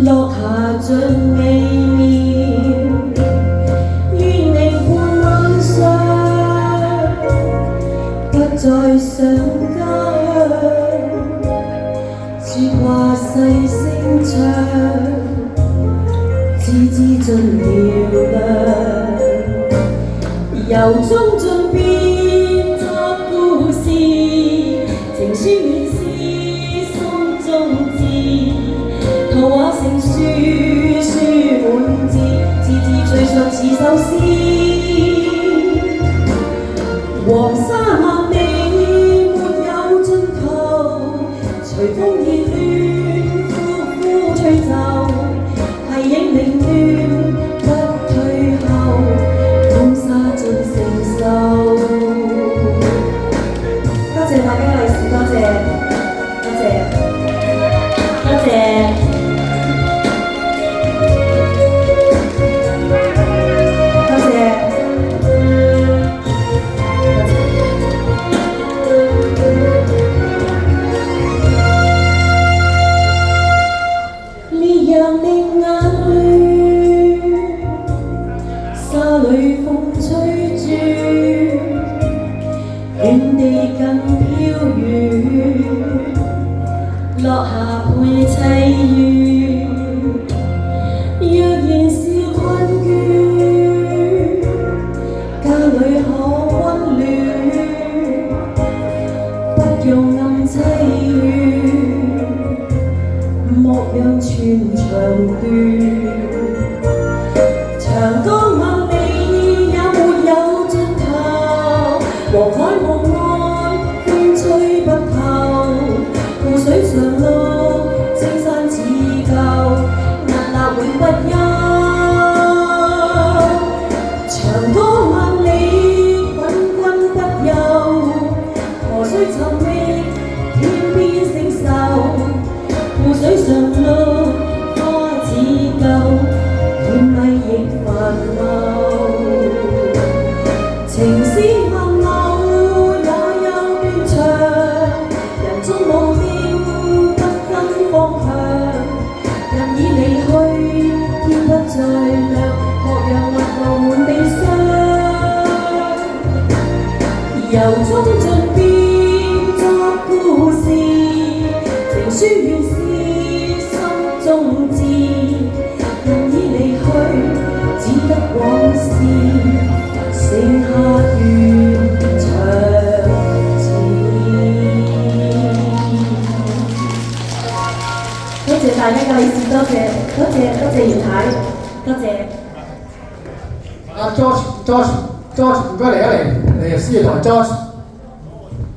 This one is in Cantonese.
落下盡未眠，願你伴晚上，不再想家鄉，説話細聲唱，枝枝盡了亮，由衷盡變作故事，情書原是心中字。圖畫成書，書滿字，字字敘述似首詩。黃沙萬里沒有盡頭，隨風熱戀，呼呼吹奏，係影零亂不退後，風沙盡承受。多謝大家利是，多謝，多謝，多謝。讓你眼淚，沙裏風吹住，遠地更飄遠，落下配凄怨。若然是困倦，家裏可溫暖，不用暗凄怨。莫讓全長斷，長江萬里也沒有盡頭，黃海夢岸風吹不透，湖水長路青山似舊，屹立永不休。長江萬里滾滾不休，河水尋覓天邊星宿。湖水上路，花似舊，甜蜜亦繁茂。情絲漫流也有斷腸，人終無定，不分方向。人已離去，天不再亮，莫讓日後滿地傷。由衷盡變作故事，情書原是中字，人已離去，只得往事，剩下斷腸情。多謝大家嘅利是，多謝多謝多謝袁太，多謝。George，唔該嚟一嚟，你又師要同 George。